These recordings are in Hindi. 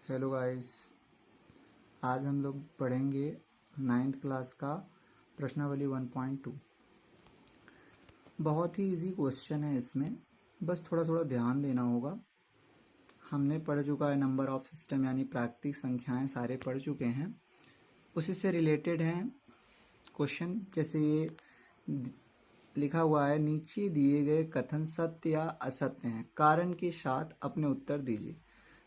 Hello guys. आज हम लोग पढ़ेंगे 9th क्लास का प्रश्नावली 1.2। बहुत ही इजी क्वेश्चन है, इसमें बस थोड़ा थोड़ा ध्यान देना होगा। हमने पढ़ चुका है नंबर ऑफ सिस्टम यानी प्राकृतिक संख्याएं सारे पढ़ चुके हैं। उसी से रिलेटेड हैं क्वेश्चन। जैसे ये लिखा हुआ है, नीचे दिए गए कथन सत्य या असत्य हैं, कारण के साथ अपने उत्तर दीजिए।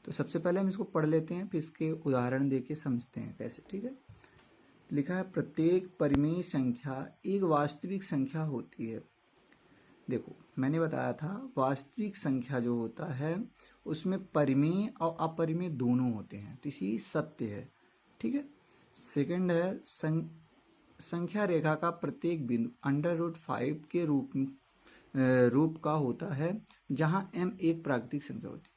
तो सबसे पहले हम इसको पढ़ लेते हैं, फिर इसके उदाहरण देके समझते हैं कैसे। ठीक है। लिखा है, प्रत्येक परिमेय संख्या एक वास्तविक संख्या होती है। देखो, मैंने बताया था वास्तविक संख्या जो होता है उसमें परिमेय और अपरिमेय दोनों होते हैं, तो इसी सत्य है। ठीक है। सेकंड है, संख्या रेखा का प्रत्येक बिंदु √5 के रूप का होता है, जहां m एक प्राकृतिक संख्या होती है।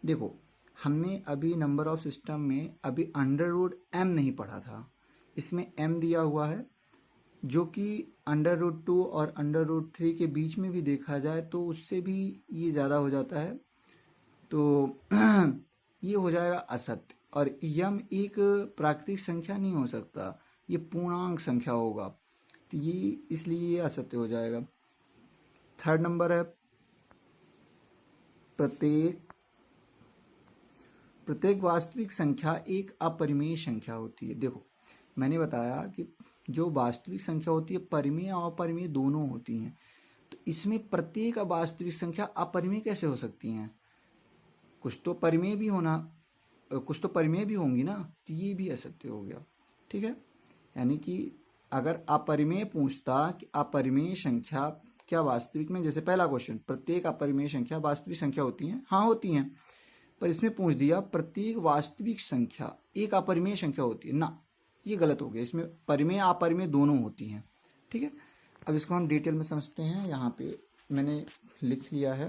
देखो, हमने अभी नंबर ऑफ सिस्टम में अभी √m नहीं पढ़ा था। इसमें m दिया हुआ है, जो कि √2 और √3 के बीच में भी देखा जाए तो उससे भी ये ज़्यादा हो जाता है, तो ये हो जाएगा असत्य। और यम एक प्राकृतिक संख्या नहीं हो सकता, ये पूर्णांक संख्या होगा, तो ये इसलिए ये असत्य हो जाएगा। थर्ड नंबर है, प्रत्येक वास्तविक संख्या एक अपरिमेय संख्या होती है। देखो, मैंने बताया कि जो वास्तविक संख्या होती है परिमेय और अपरिमेय दोनों होती हैं, तो इसमें प्रत्येक वास्तविक संख्या अपरिमेय कैसे हो सकती हैं? कुछ तो परिमेय भी होंगी ना, तो ये भी असत्य हो गया। ठीक है। यानी कि अगर अपरिमेय पूछता कि अपरिमेय संख्या क्या वास्तविक में, जैसे पहला क्वेश्चन, प्रत्येक अपरिमेय संख्या वास्तविक संख्या होती हैं, हाँ होती हैं, पर इसमें पूछ दिया प्रत्येक वास्तविक संख्या एक अपरिमेय संख्या होती है ना, ये गलत हो गया। इसमें परिमेय अपरिमेय दोनों होती हैं। ठीक है। अब इसको हम डिटेल में समझते हैं। यहाँ पे मैंने लिख लिया है,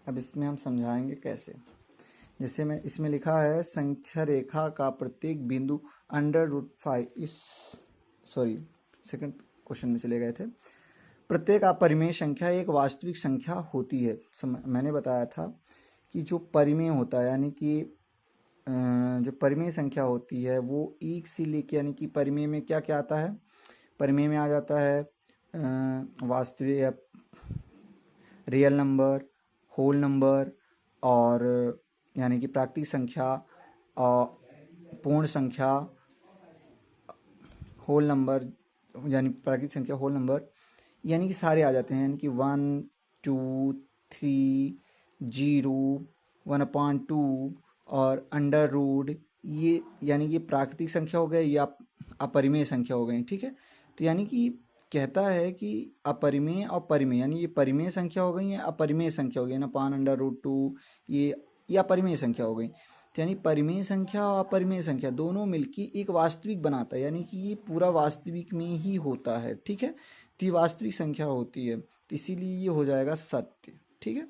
अब इसमें हम समझाएंगे कैसे। जैसे मैं इसमें लिखा है, संख्या रेखा का प्रत्येक बिंदु √5 सेकंड क्वेश्चन में चले गए थे। प्रत्येक अपरिमेय संख्या एक वास्तविक संख्या होती है। मैंने बताया था कि जो परिमेय होता है, यानी कि जो परिमेय संख्या होती है वो एक से लेके, यानी कि परिमेय में क्या क्या आता है, परिमेय में आ जाता है वास्तविक या रियल नंबर, होल नंबर, और यानी कि प्राकृतिक संख्या और पूर्ण संख्या, होल नंबर यानी प्राकृतिक संख्या, होल नंबर, यानी कि सारे आ जाते हैं। यानी कि 1, 2, 3, 0, 1/2 और √, ये यानी कि प्राकृतिक संख्या हो गए या अपरिमेय संख्या हो गई। ठीक है। तो यानी कि कहता है कि अपरिमेय और परिमेय, यानी ये परिमेय संख्या हो गई या अपरिमेय संख्या हो गई ना, √2 ये अपरिमेय संख्या हो गई। तो यानी परिमेय संख्या और अपरिमेय संख्या दोनों मिलकर एक वास्तविक बनाता है, यानी कि ये पूरा वास्तविक में ही होता है। ठीक है। तो ये वास्तविक संख्या होती है, तो इसीलिए ये हो जाएगा सत्य। ठीक है।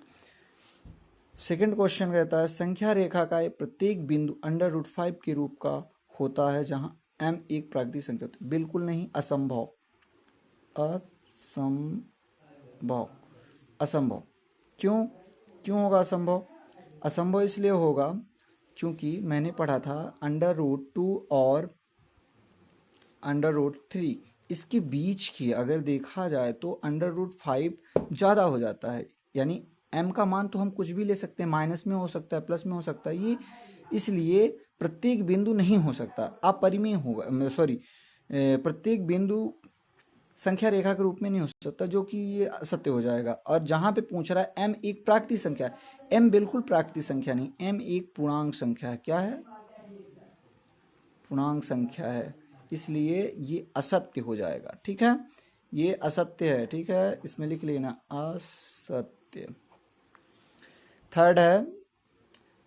सेकंड क्वेश्चन कहता है, संख्या रेखा का प्रत्येक बिंदु √5 के रूप का होता है, जहां m एक प्राकृतिक संख्या होती है। बिल्कुल नहीं, असंभव, असंभव, असंभव। क्यों क्यों होगा असंभव? असंभव इसलिए होगा क्योंकि मैंने पढ़ा था √2 और √3, इसके बीच की अगर देखा जाए तो √5 ज़्यादा हो जाता है। यानी m का मान तो हम कुछ भी ले सकते हैं, माइनस में हो सकता है, प्लस में हो सकता है, ये इसलिए प्रत्येक बिंदु नहीं हो सकता, अपरिमेय होगा। प्रत्येक बिंदु संख्या रेखा के रूप में नहीं हो सकता, जो कि ये असत्य हो जाएगा। और जहाँ पे पूछ रहा है m एक प्राकृतिक संख्या है, m बिल्कुल प्राकृतिक संख्या नहीं, m एक पूर्णांक संख्या है। क्या है? पूर्णांक संख्या है, इसलिए ये असत्य हो जाएगा। ठीक है, ये असत्य है। ठीक है, इसमें लिख लेना असत्य। थर्ड है,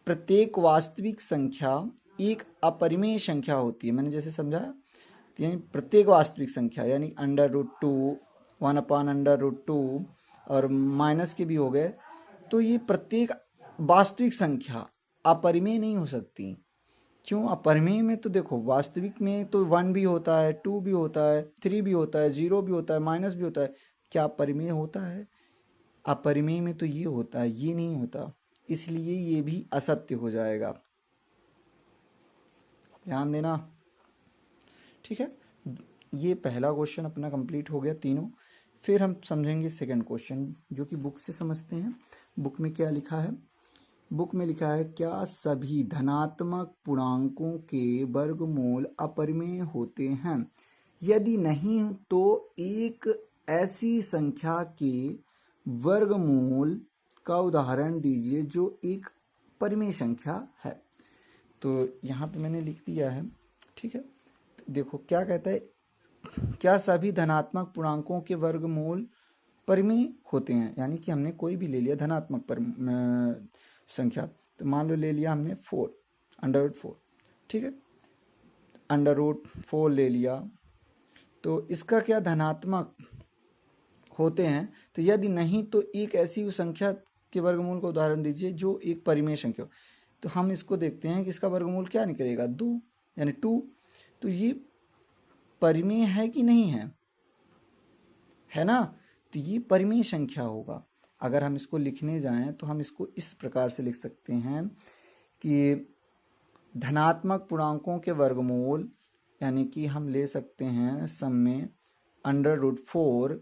प्रत्येक वास्तविक संख्या एक अपरिमेय संख्या होती है। मैंने जैसे समझाया, यानी प्रत्येक वास्तविक संख्या यानी √2, 1/√2 और माइनस के भी हो गए, तो ये प्रत्येक वास्तविक संख्या अपरिमेय नहीं हो सकती। क्यों? अपरिमेय में तो देखो, वास्तविक में तो 1 भी होता है, 2 भी होता है, 3 भी होता है, 0 भी होता है, माइनस भी होता है। क्या अपरिमेय होता है? अपरिमेय में तो ये होता है, ये नहीं होता। इसलिए ये भी असत्य हो जाएगा। ध्यान देना, ठीक है। ये पहला क्वेश्चन अपना कंप्लीट हो गया तीनों। फिर हम समझेंगे सेकंड क्वेश्चन, जो कि बुक से समझते हैं। बुक में क्या लिखा है? बुक में लिखा है, क्या सभी धनात्मक पूर्णांकों के वर्गमूल अपरिमेय होते हैं? यदि नहीं तो एक ऐसी संख्या के वर्गमूल का उदाहरण दीजिए जो एक परिमेय संख्या है। तो यहाँ पे मैंने लिख दिया है, ठीक है। तो देखो क्या कहता है, क्या सभी धनात्मक पूर्णांकों के वर्गमूल परिमेय होते हैं, यानी कि हमने कोई भी ले लिया धनात्मक संख्या। तो मान लो ले लिया हमने 4, √4, ठीक है, √4 ले लिया, तो इसका क्या धनात्मक होते हैं? तो यदि नहीं तो एक ऐसी संख्या के वर्गमूल का उदाहरण दीजिए जो एक परिमेय संख्या हो। तो हम इसको देखते हैं कि इसका वर्गमूल क्या निकलेगा, 2 यानी 2। तो ये परिमेय है कि नहीं है? है ना? तो ये परिमेय संख्या होगा। अगर हम इसको लिखने जाएं तो हम इसको इस प्रकार से लिख सकते हैं कि धनात्मक पूर्णांकों के वर्गमूल, यानी कि हम ले सकते हैं सम में √4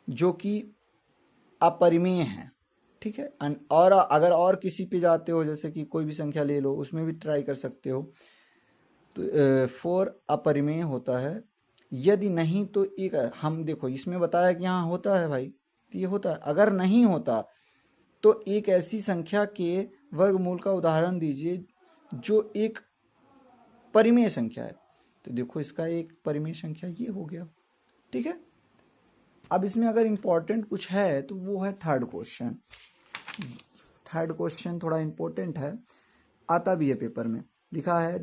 जो कि अपरिमेय है, ठीक है। और अगर और किसी पे जाते हो, जैसे कि कोई भी संख्या ले लो, उसमें भी ट्राई कर सकते हो। तो 4 अपरिमेय होता है। यदि नहीं तो एक, हम देखो इसमें बताया कि यहाँ होता है भाई, तो ये होता है। अगर नहीं होता तो एक ऐसी संख्या के वर्गमूल का उदाहरण दीजिए जो एक परिमेय संख्या है। तो देखो इसका एक परिमेय संख्या ये हो गया, ठीक है। अब इसमें अगर इम्पोर्टेंट कुछ है तो वो है थर्ड क्वेश्चन। थर्ड क्वेश्चन थोड़ा इम्पोर्टेंट है, आता भी है पेपर में। लिखा है,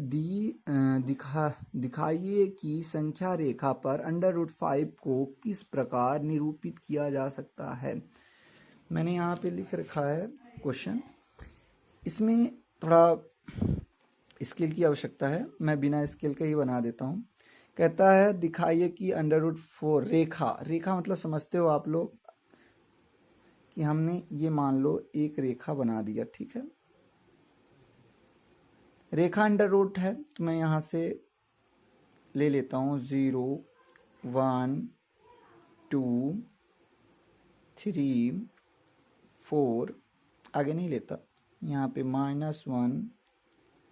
दिखाइए कि संख्या रेखा पर √5 को किस प्रकार निरूपित किया जा सकता है। मैंने यहाँ पे लिख रखा है क्वेश्चन। इसमें थोड़ा स्केल की आवश्यकता है, मैं बिना स्केल के ही बना देता हूँ। कहता है, दिखाइए कि √4 रेखा मतलब समझते हो आप लोग कि हमने ये मान लो एक रेखा बना दिया, ठीक है। रेखा √, है तो मैं यहाँ से ले लेता हूँ 0, 1, 2, 3, 4, आगे नहीं लेता। यहाँ पे -1,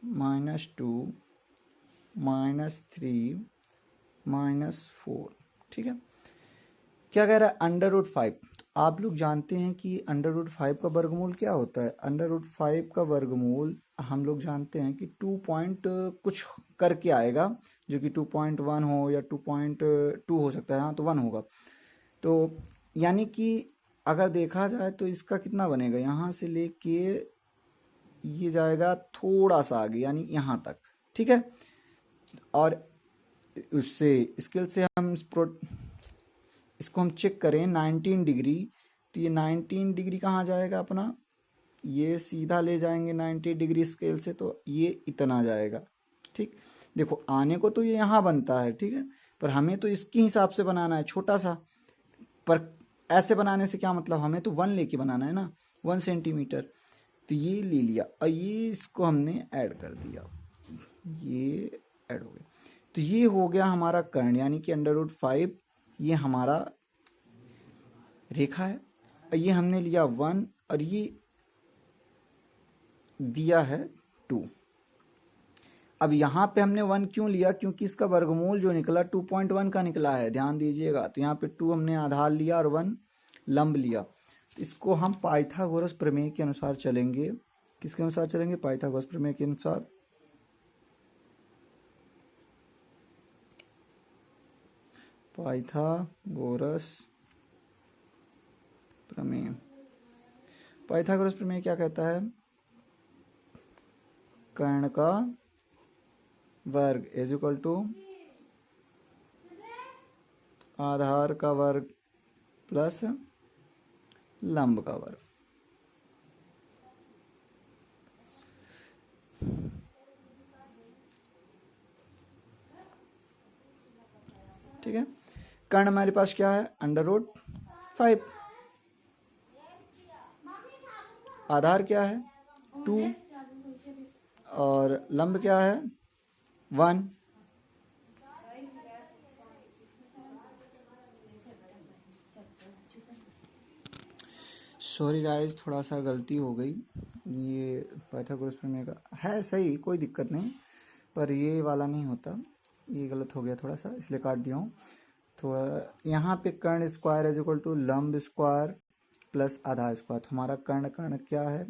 -2, -3, -4, ठीक है। क्या कह रहा है, √5। तो आप लोग जानते हैं कि √5 का वर्गमूल क्या होता है। √5 का वर्गमूल हम लोग जानते हैं कि 2 पॉइंट कुछ करके आएगा, जो कि 2.1 हो या 2.2 हो सकता है। हाँ, तो 1 होगा। तो यानी कि अगर देखा जाए तो इसका कितना बनेगा, यहाँ से लेके ये जाएगा थोड़ा सा आगे, यानी यहाँ तक, ठीक है। और उससे स्केल से हम इसको हम चेक करें 19 डिग्री, तो ये 19 डिग्री कहाँ जाएगा अपना, ये सीधा ले जाएंगे 90 डिग्री स्केल से, तो ये इतना जाएगा, ठीक। देखो आने को तो ये यहाँ बनता है, ठीक है, पर हमें तो इसके हिसाब से बनाना है, छोटा सा। पर ऐसे बनाने से क्या मतलब, हमें तो 1 लेके बनाना है ना, 1 सेंटीमीटर। तो ये ले लिया और ये इसको हमने ऐड कर दिया, ये ऐड हो गया। तो ये हो गया हमारा कर्ण, यानी कि √5 ये हमारा रेखा है। और ये हमने लिया 1 और ये दिया है 2। अब यहाँ पे हमने 1 क्यों लिया, क्योंकि इसका वर्गमूल जो निकला 2.1 का निकला है, ध्यान दीजिएगा। तो यहाँ पे 2 हमने आधार लिया और 1 लंब लिया। तो इसको हम पाइथागोरस प्रमेय के अनुसार चलेंगे। किसके अनुसार चलेंगे, पाइथागोरस प्रमेय के अनुसार। पाइथागोरस प्रमेय, पाइथागोरस प्रमेय क्या कहता है, कर्ण का वर्ग = आधार का वर्ग प्लस लंब का वर्ग। ठीक है, कर्ण हमारे पास क्या है, √5। आधार क्या है 2 और लंब क्या है 1। सॉरी गाइस, थोड़ा सा गलती हो गई। ये पाइथागोरस प्रमेय का है सही, कोई दिक्कत नहीं, पर ये वाला नहीं होता, ये गलत हो गया थोड़ा सा, इसलिए काट दिया हूँ। तो यहाँ पे कर्ण स्क्वायर इज इक्वल टू लंब स्क्वायर प्लस आधार स्क्वायर। तो हमारा कर्ण कर्ण क्या है,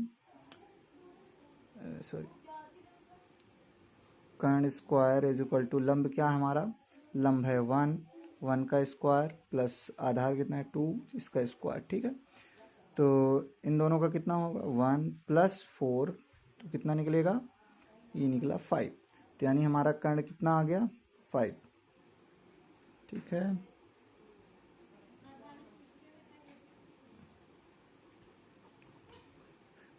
सॉरी, कर्ण स्क्वायर इज इक्वल टू लंब क्या है हमारा, लंब है 1 का स्क्वायर प्लस आधार कितना है 2, इसका स्क्वायर। ठीक है, तो इन दोनों का कितना होगा 1 + 4, तो कितना निकलेगा, ये निकला 5। तो यानी हमारा कर्ण कितना आ गया 5। ठीक है,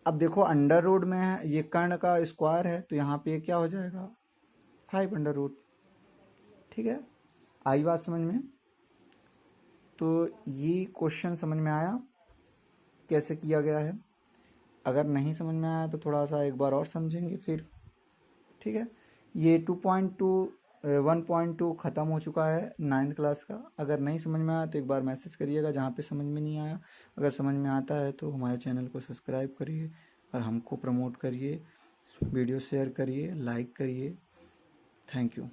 अब देखो अंडर रूट में है, ये कर्ण का स्क्वायर है, तो यहाँ पे क्या हो जाएगा 5 अंडर रूट। ठीक है, आई बात समझ में। तो ये क्वेश्चन समझ में आया कैसे किया गया है। अगर नहीं समझ में आया तो थोड़ा सा एक बार और समझेंगे फिर। ठीक है, ये 1.2 ख़त्म हो चुका है 9th क्लास का। अगर नहीं समझ में आया तो एक बार मैसेज करिएगा जहाँ पे समझ में नहीं आया। अगर समझ में आता है तो हमारे चैनल को सब्सक्राइब करिए और हमको प्रमोट करिए, वीडियो शेयर करिए, लाइक करिए। Thank you.